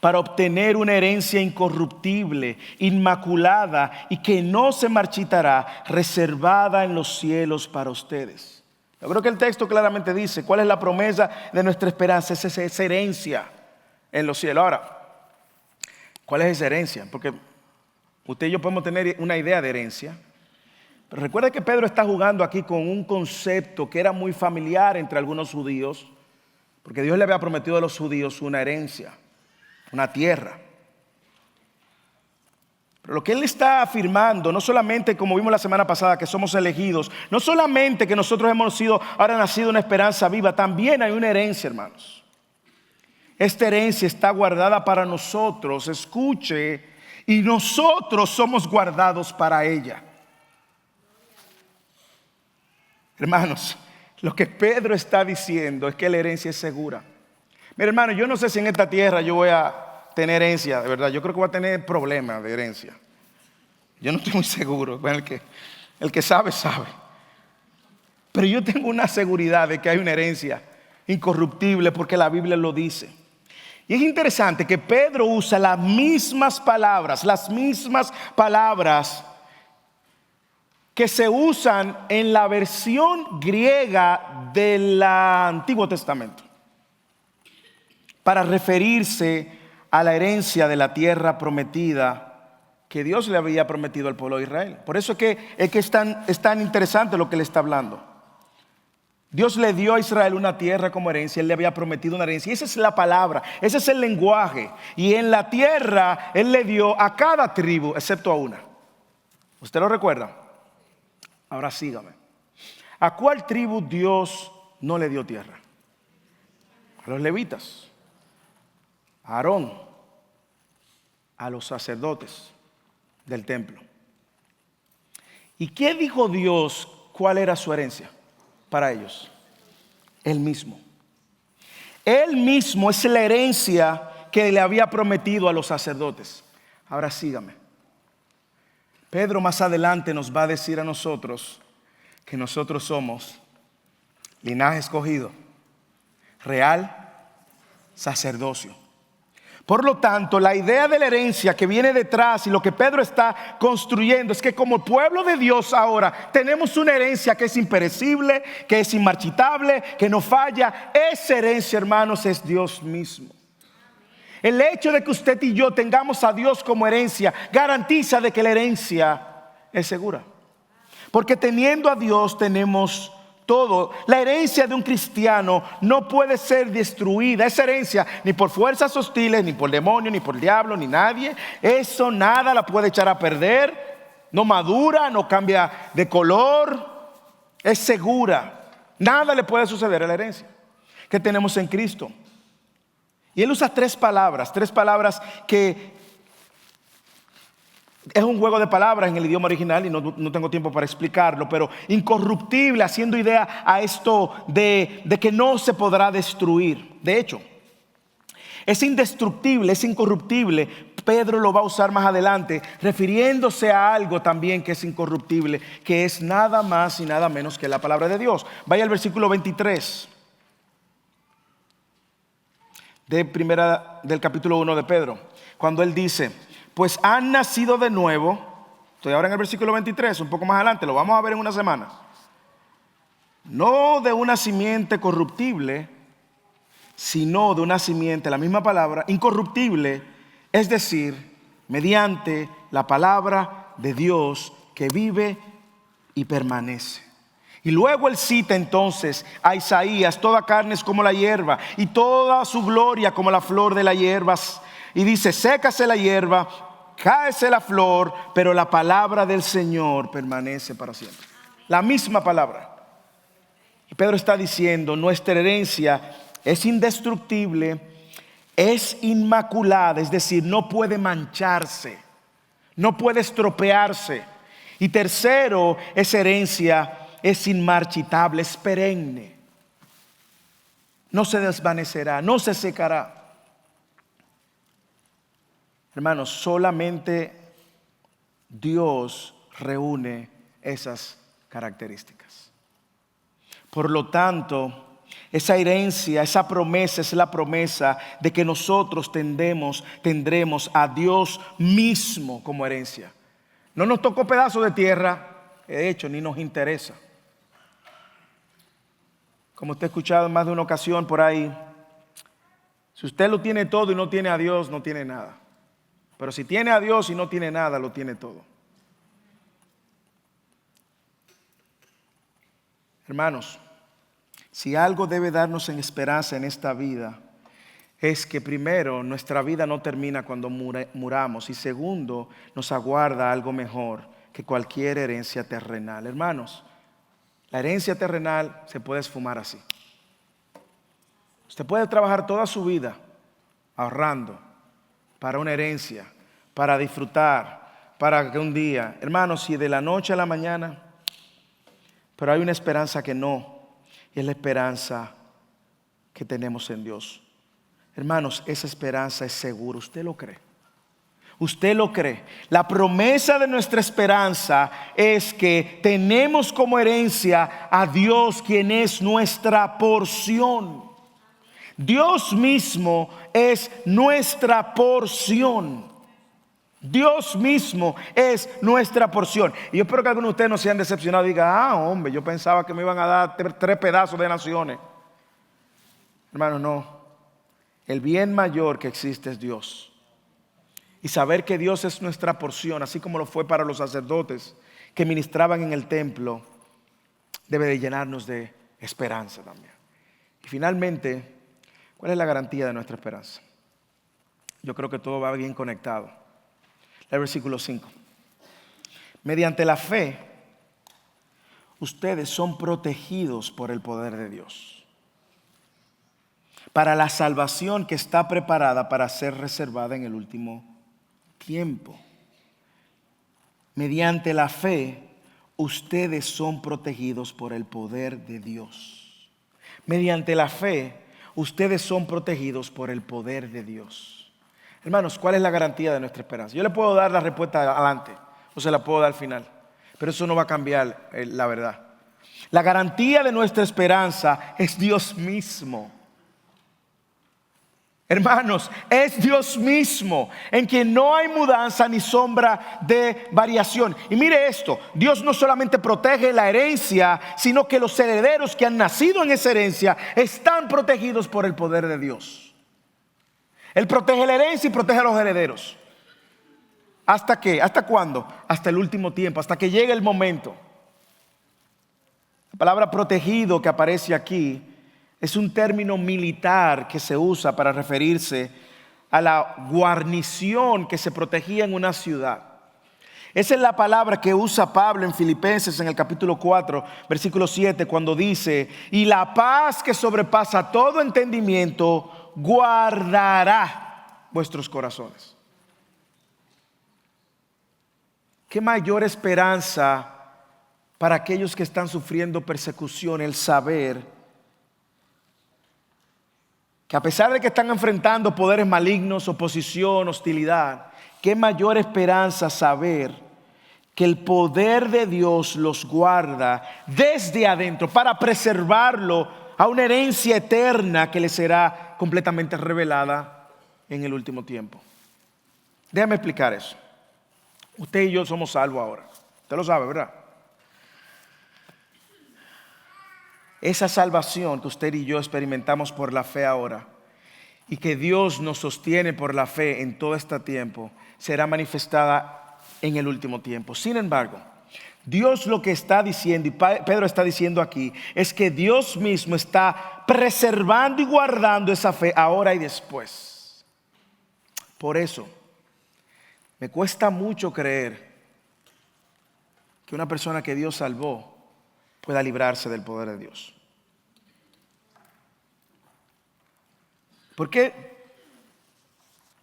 A: Para obtener una herencia incorruptible, inmaculada y que no se marchitará, reservada en los cielos para ustedes. Yo creo que el texto claramente dice cuál es la promesa de nuestra esperanza. Es esa herencia en los cielos. Ahora, ¿cuál es esa herencia? Porque usted y yo podemos tener una idea de herencia, pero recuerde que Pedro está jugando aquí con un concepto que era muy familiar entre algunos judíos, porque Dios le había prometido a los judíos una herencia, una tierra. Pero lo que él está afirmando, no solamente como vimos la semana pasada que somos elegidos, no solamente que nosotros hemos sido, ahora nacido una esperanza viva, también hay una herencia, hermanos. Esta herencia está guardada para nosotros, escuche, y nosotros somos guardados para ella. Hermanos, lo que Pedro está diciendo es que la herencia es segura. Mira, hermano, yo no sé si en esta tierra yo voy a tener herencia, de verdad. Yo creo que voy a tener problemas de herencia. Yo no estoy muy seguro. Bueno, el que sabe, sabe. Pero yo tengo una seguridad de que hay una herencia incorruptible porque la Biblia lo dice. Y es interesante que Pedro usa las mismas palabras que se usan en la versión griega del Antiguo Testamento para referirse a la herencia de la tierra prometida que Dios le había prometido al pueblo de Israel. Por eso es tan interesante lo que le está hablando. Dios le dio a Israel una tierra como herencia. Él le había prometido una herencia. Y esa es la palabra, ese es el lenguaje. Y en la tierra Él le dio a cada tribu, excepto a una. ¿Usted lo recuerda? Ahora sígame. ¿A cuál tribu Dios no le dio tierra? A los levitas, a Aarón, a los sacerdotes del templo. ¿Y qué dijo Dios? ¿Cuál era su herencia para ellos? Él mismo. Él mismo es la herencia que le había prometido a los sacerdotes. Ahora sígame. Pedro más adelante nos va a decir a nosotros que nosotros somos linaje escogido, real sacerdocio. Por lo tanto, la idea de la herencia que viene detrás y lo que Pedro está construyendo es que como pueblo de Dios ahora tenemos una herencia que es imperecible, que es inmarchitable, que no falla. Esa herencia, hermanos, es Dios mismo. El hecho de que usted y yo tengamos a Dios como herencia garantiza de que la herencia es segura. Porque teniendo a Dios tenemos todo. La herencia de un cristiano no puede ser destruida. Esa herencia ni por fuerzas hostiles, ni por demonios, ni por diablo, ni nadie. Eso nada la puede echar a perder. No madura, no cambia de color. Es segura. Nada le puede suceder a la herencia que tenemos en Cristo. Y él usa tres palabras que es un juego de palabras en el idioma original y no tengo tiempo para explicarlo, pero incorruptible, haciendo idea a esto de que no se podrá destruir. De hecho, es indestructible, es incorruptible. Pedro lo va a usar más adelante, refiriéndose a algo también que es incorruptible, que es nada más y nada menos que la palabra de Dios. Vaya al versículo 23 del capítulo 1 de Pedro, cuando él dice: pues han nacido de nuevo. Estoy ahora en el versículo 23, un poco más adelante, lo vamos a ver en una semana. No de una simiente corruptible, sino de una simiente, la misma palabra, incorruptible, es decir, mediante la palabra de Dios que vive y permanece. Y luego él cita entonces a Isaías: toda carne es como la hierba y toda su gloria como la flor de las hierbas. Y dice: sécase la hierba, cáese la flor, pero la palabra del Señor permanece para siempre. La misma palabra. Y Pedro está diciendo: nuestra herencia es indestructible, es inmaculada, es decir, no puede mancharse, no puede estropearse. Y tercero, esa herencia es inmarchitable, es perenne. No se desvanecerá, no se secará. Hermanos, solamente Dios reúne esas características. Por lo tanto, esa herencia, esa promesa es la promesa de que nosotros tendremos a Dios mismo como herencia. No nos tocó pedazo de tierra, de hecho ni nos interesa. Como usted ha escuchado en más de una ocasión por ahí, si usted lo tiene todo y no tiene a Dios, no tiene nada. Pero si tiene a Dios y no tiene nada, lo tiene todo. Hermanos, si algo debe darnos en esperanza en esta vida, es que primero, nuestra vida no termina cuando muramos, y segundo, nos aguarda algo mejor que cualquier herencia terrenal. Hermanos, la herencia terrenal se puede esfumar así. Usted puede trabajar toda su vida ahorrando para una herencia, para disfrutar, para que un día, hermanos, si de la noche a la mañana, pero hay una esperanza que no, y es la esperanza que tenemos en Dios. Hermanos, esa esperanza es segura. ¿Usted lo cree? ¿Usted lo cree? La promesa de nuestra esperanza es que tenemos como herencia a Dios, quien es nuestra porción. Dios mismo es nuestra porción. Dios mismo es nuestra porción. Y yo espero que algunos de ustedes no se hayan decepcionado y digan: hombre, yo pensaba que me iban a dar 3 pedazos de naciones. Hermanos, no. El bien mayor que existe es Dios. Y saber que Dios es nuestra porción, así como lo fue para los sacerdotes que ministraban en el templo, debe de llenarnos de esperanza también. Y finalmente, ¿cuál es la garantía de nuestra esperanza? Yo creo que todo va bien conectado. El versículo 5. Mediante la fe, ustedes son protegidos por el poder de Dios para la salvación que está preparada para ser reservada en el último tiempo. Mediante la fe, ustedes son protegidos por el poder de Dios. Mediante la fe, ustedes son protegidos por el poder de Dios. Hermanos, ¿cuál es la garantía de nuestra esperanza? Yo le puedo dar la respuesta adelante o se la puedo dar al final, pero eso no va a cambiar la verdad. La garantía de nuestra esperanza es Dios mismo. Hermanos, es Dios mismo en quien no hay mudanza ni sombra de variación. Y mire esto, Dios no solamente protege la herencia, sino que los herederos que han nacido en esa herencia están protegidos por el poder de Dios. Él protege la herencia y protege a los herederos. ¿Hasta qué? ¿Hasta cuándo? Hasta el último tiempo, hasta que llegue el momento. La palabra protegido que aparece aquí es un término militar que se usa para referirse a la guarnición que se protegía en una ciudad. Esa es la palabra que usa Pablo en Filipenses en el capítulo 4, versículo 7, cuando dice: y la paz que sobrepasa todo entendimiento guardará vuestros corazones. ¿Qué mayor esperanza para aquellos que están sufriendo persecución el saber que a pesar de que están enfrentando poderes malignos, oposición, hostilidad, qué mayor esperanza saber que el poder de Dios los guarda desde adentro para preservarlo a una herencia eterna que les será completamente revelada en el último tiempo? Déjame explicar eso. Usted y yo somos salvos ahora. Usted lo sabe, ¿verdad? Esa salvación que usted y yo experimentamos por la fe ahora y que Dios nos sostiene por la fe en todo este tiempo, será manifestada en el último tiempo. Sin embargo, Dios lo que está diciendo, y Pedro está diciendo aquí, es que Dios mismo está preservando y guardando esa fe ahora y después. Por eso, me cuesta mucho creer que una persona que Dios salvó pueda librarse del poder de Dios. ¿Por qué?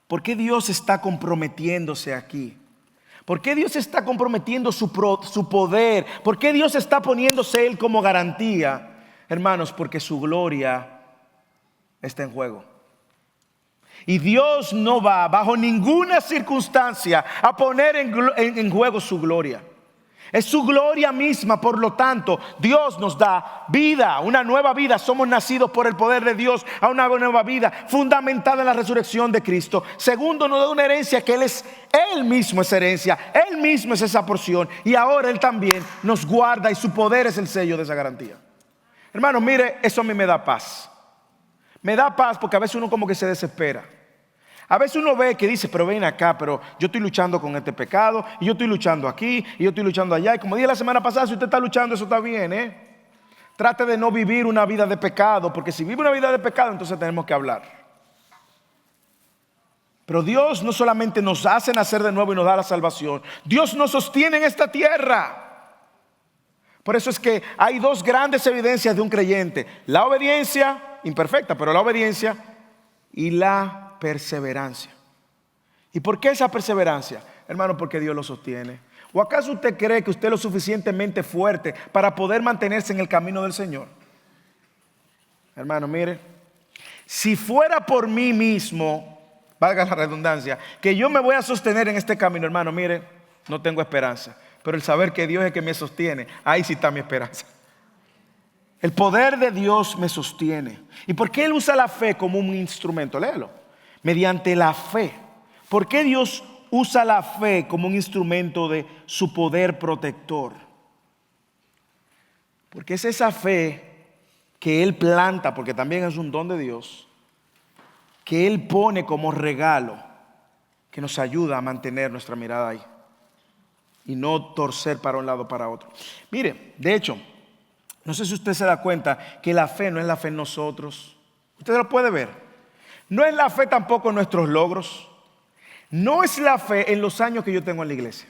A: ¿Por qué Dios está comprometiéndose aquí? ¿Por qué Dios está comprometiendo su poder? ¿Por qué Dios está poniéndose Él como garantía? Hermanos, porque su gloria está en juego. Y Dios no va bajo ninguna circunstancia a poner en juego su gloria. Es su gloria misma, por lo tanto, Dios nos da vida, una nueva vida. Somos nacidos por el poder de Dios a una nueva vida fundamentada en la resurrección de Cristo. Segundo, nos da una herencia que Él mismo es herencia, Él mismo es esa porción. Y ahora Él también nos guarda y su poder es el sello de esa garantía. Hermano, mire, eso a mí me da paz. Me da paz porque a veces uno como que se desespera. A veces uno ve que dice, pero ven acá, pero yo estoy luchando con este pecado, y yo estoy luchando aquí, y yo estoy luchando allá. Y como dije la semana pasada, si usted está luchando, eso está bien, Trate de no vivir una vida de pecado, porque si vive una vida de pecado, entonces tenemos que hablar. Pero Dios no solamente nos hace nacer de nuevo y nos da la salvación, Dios nos sostiene en esta tierra. Por eso es que hay dos grandes evidencias de un creyente: la obediencia, imperfecta, pero la obediencia, y la perseverancia. ¿Y por qué esa perseverancia? Hermano, porque Dios lo sostiene. ¿O acaso usted cree que usted es lo suficientemente fuerte para poder mantenerse en el camino del Señor? Hermano, mire, si fuera por mí mismo, valga la redundancia, que yo me voy a sostener en este camino, hermano, mire, no tengo esperanza. Pero el saber que Dios es el que me sostiene, ahí sí está mi esperanza. El poder de Dios me sostiene. ¿Y por qué Él usa la fe como un instrumento? Léelo. Mediante la fe. ¿Por qué Dios usa la fe como un instrumento de su poder protector? Porque es esa fe que Él planta, porque también es un don de Dios, que Él pone como regalo, que nos ayuda a mantener nuestra mirada ahí y no torcer para un lado o para otro. Mire, de hecho, no sé si usted se da cuenta que la fe no es la fe en nosotros. Usted lo puede ver. No es la fe tampoco en nuestros logros. No es la fe en los años que yo tengo en la iglesia.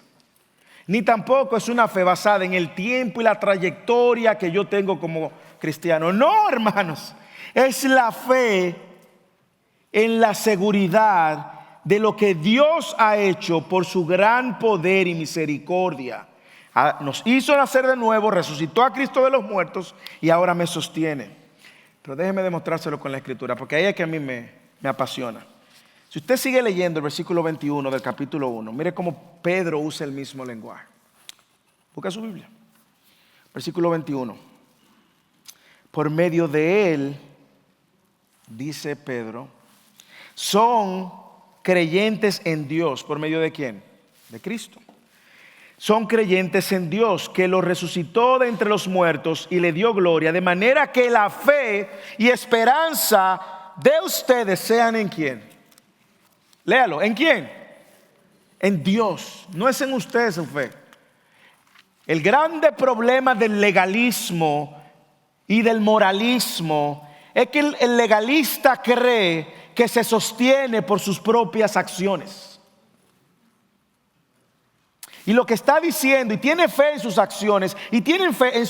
A: Ni tampoco es una fe basada en el tiempo y la trayectoria que yo tengo como cristiano. No, hermanos, es la fe en la seguridad de lo que Dios ha hecho por su gran poder y misericordia. Nos hizo nacer de nuevo, resucitó a Cristo de los muertos y ahora me sostiene. Pero déjeme demostrárselo con la Escritura, porque ahí es que a mí me apasiona. Si usted sigue leyendo el versículo 21 del capítulo 1, mire cómo Pedro usa el mismo lenguaje. Busca su Biblia. Versículo 21. Por medio de él, dice Pedro, son creyentes en Dios. ¿Por medio de quién? De Cristo. Son creyentes en Dios, que lo resucitó de entre los muertos y le dio gloria, de manera que la fe y esperanza de ustedes sean ¿en quién? Léalo, ¿en quién? En Dios, no es en ustedes su fe. El grande problema del legalismo y del moralismo es que el legalista cree que se sostiene por sus propias acciones. Y lo que está diciendo, y tiene fe en sus acciones, y tiene fe en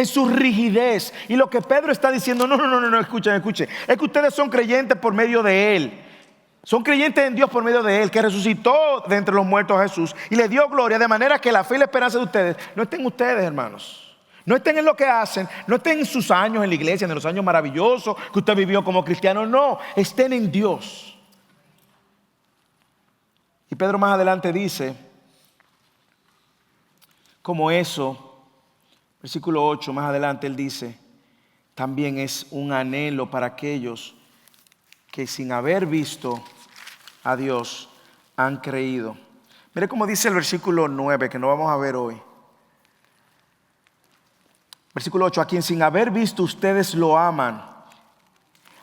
A: su rigidez. Y lo que Pedro está diciendo, no, escuchen. Es que ustedes son creyentes por medio de Él. Son creyentes en Dios por medio de Él, que resucitó de entre los muertos a Jesús y le dio gloria, de manera que la fe y la esperanza de ustedes no estén en ustedes, hermanos. No estén en lo que hacen, no estén en sus años en la iglesia, en los años maravillosos que usted vivió como cristiano. No, estén en Dios. Y Pedro más adelante dice, como eso, versículo 8 más adelante él dice, también es un anhelo para aquellos que sin haber visto a Dios han creído. Mire cómo dice el versículo 9 que no vamos a ver hoy. Versículo 8, a quien sin haber visto ustedes lo aman,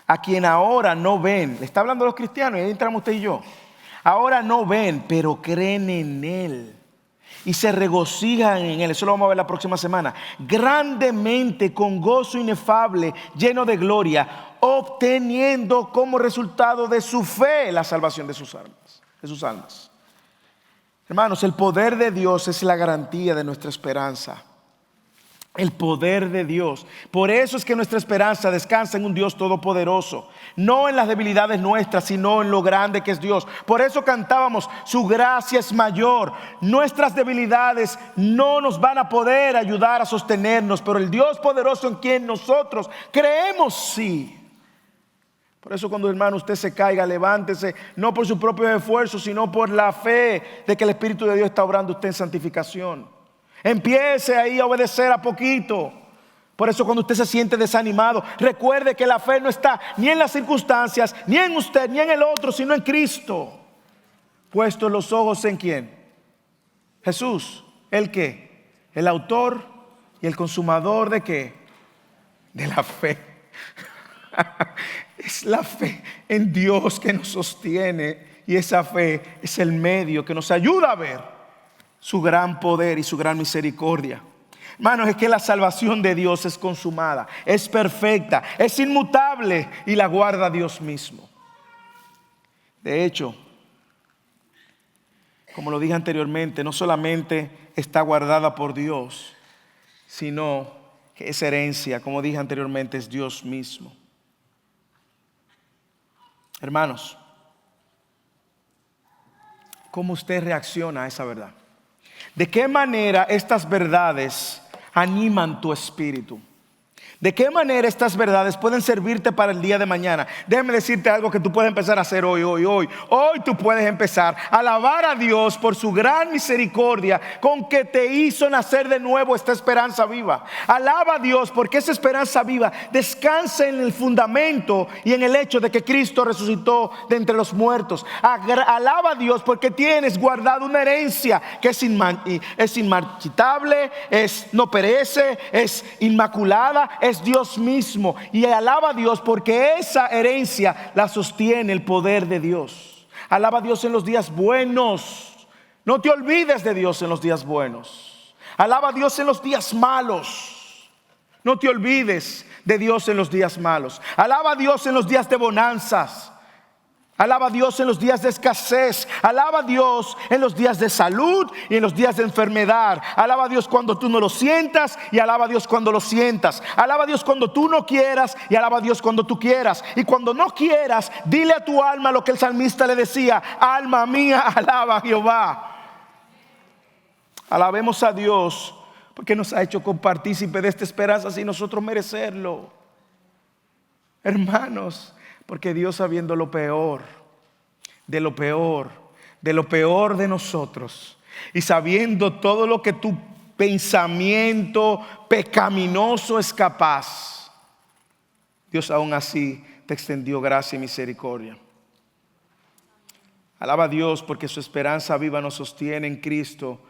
A: a quien ahora no ven. Le está hablando a los cristianos y ahí entramos usted y yo. Ahora no ven, pero creen en Él y se regocijan en Él. Eso lo vamos a ver la próxima semana. Grandemente, con gozo inefable, lleno de gloria, obteniendo como resultado de su fe la salvación de sus almas. Hermanos, el poder de Dios es la garantía de nuestra esperanza. El poder de Dios. Por eso es que nuestra esperanza descansa en un Dios todopoderoso. No en las debilidades nuestras, sino en lo grande que es Dios. Por eso cantábamos, su gracia es mayor. Nuestras debilidades no nos van a poder ayudar a sostenernos, pero el Dios poderoso en quien nosotros creemos, sí. Por eso cuando, hermano, usted se caiga, levántese, no por sus propios esfuerzos, sino por la fe de que el Espíritu de Dios está obrando usted en santificación. Empiece ahí a obedecer a poquito. Por eso cuando usted se siente desanimado, recuerde que la fe no está ni en las circunstancias, ni en usted, ni en el otro, sino en Cristo. Puestos los ojos en ¿quién? Jesús. ¿El qué? El autor y el consumador ¿de qué? De la fe. Es la fe en Dios que nos sostiene, y esa fe es el medio que nos ayuda a ver su gran poder y su gran misericordia. Hermanos, es que la salvación de Dios es consumada, es perfecta, es inmutable y la guarda Dios mismo. De hecho, como lo dije anteriormente, no solamente está guardada por Dios, sino que esa herencia, como dije anteriormente, es Dios mismo. Hermanos, ¿cómo usted reacciona a esa verdad? ¿De qué manera estas verdades animan tu espíritu? ¿De qué manera estas verdades pueden servirte para el día de mañana? Déjame decirte algo que tú puedes empezar a hacer hoy. Hoy tú puedes empezar a alabar a Dios por su gran misericordia con que te hizo nacer de nuevo esta esperanza viva. Alaba a Dios porque esa esperanza viva descansa en el fundamento y en el hecho de que Cristo resucitó de entre los muertos. Alaba a Dios porque tienes guardado una herencia que es inmarchitable, no perece, es inmaculada, es Dios mismo. Y alaba a Dios porque esa herencia la sostiene el poder de Dios. Alaba a Dios en los días buenos. No te olvides de Dios en los días buenos. Alaba a Dios en los días malos. No te olvides de Dios en los días malos. Alaba a Dios en los días de bonanzas. Alaba a Dios en los días de escasez. Alaba a Dios en los días de salud y en los días de enfermedad. Alaba a Dios cuando tú no lo sientas y alaba a Dios cuando lo sientas. Alaba a Dios cuando tú no quieras y alaba a Dios cuando tú quieras. Y cuando no quieras, dile a tu alma lo que el salmista le decía: alma mía, alaba a Jehová. Alabemos a Dios porque nos ha hecho compartícipe de esta esperanza sin nosotros merecerlo. Hermanos, porque Dios, sabiendo lo peor de nosotros, y sabiendo todo lo que tu pensamiento pecaminoso es capaz, Dios aún así te extendió gracia y misericordia. Alaba a Dios porque su esperanza viva nos sostiene en Cristo,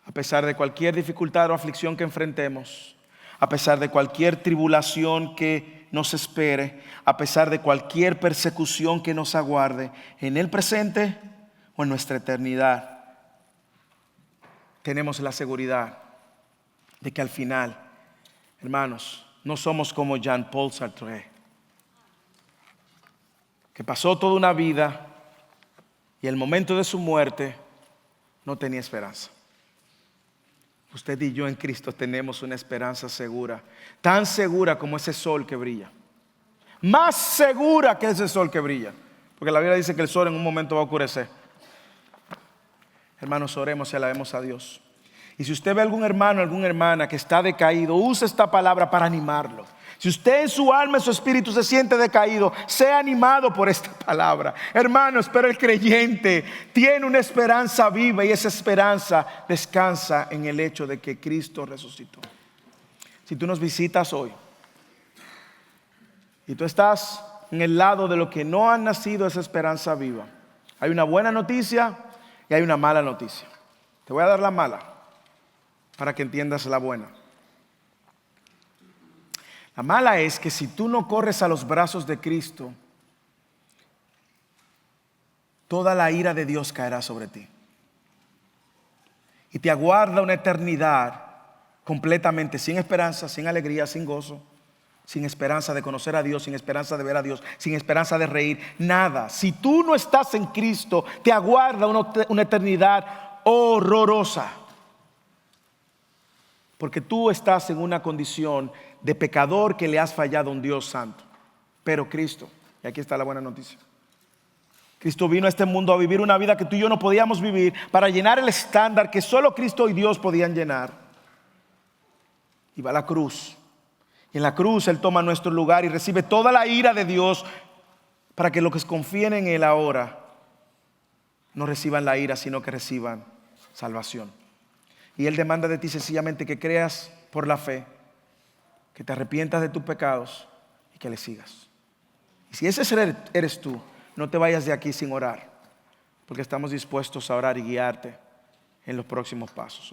A: a pesar de cualquier dificultad o aflicción que enfrentemos, a pesar de cualquier tribulación que nos espere, a pesar de cualquier persecución que nos aguarde en el presente o en nuestra eternidad. Tenemos la seguridad de que al final, hermanos, no somos como Jean-Paul Sartre, que pasó toda una vida y el momento de su muerte no tenía esperanza. Usted y yo en Cristo tenemos una esperanza segura, tan segura como ese sol que brilla, más segura que ese sol que brilla, porque la Biblia dice que el sol en un momento va a oscurecer. Hermanos, oremos y alabemos a Dios. Y si usted ve a algún hermano, alguna hermana que está decaído, use esta palabra para animarlo. Si usted en su alma, en su espíritu se siente decaído, sea animado por esta palabra. Hermanos, pero el creyente tiene una esperanza viva y esa esperanza descansa en el hecho de que Cristo resucitó. Si tú nos visitas hoy y tú estás en el lado de lo que no han nacido esa esperanza viva, hay una buena noticia y hay una mala noticia. Te voy a dar la mala para que entiendas la buena. La mala es que si tú no corres a los brazos de Cristo, toda la ira de Dios caerá sobre ti. Y te aguarda una eternidad completamente sin esperanza, sin alegría, sin gozo, sin esperanza de conocer a Dios, sin esperanza de ver a Dios, sin esperanza de reír, nada. Si tú no estás en Cristo, te aguarda una eternidad horrorosa. Porque tú estás en una condición de pecador que le has fallado a un Dios santo. Pero Cristo, y aquí está la buena noticia, Cristo vino a este mundo a vivir una vida que tú y yo no podíamos vivir, para llenar el estándar que solo Cristo y Dios podían llenar. Y va a la cruz. Y en la cruz Él toma nuestro lugar y recibe toda la ira de Dios, para que los que confíen en Él ahora no reciban la ira, sino que reciban salvación. Y Él demanda de ti sencillamente que creas por la fe, que te arrepientas de tus pecados y que le sigas. Y si ese eres tú, no te vayas de aquí sin orar, porque estamos dispuestos a orar y guiarte en los próximos pasos.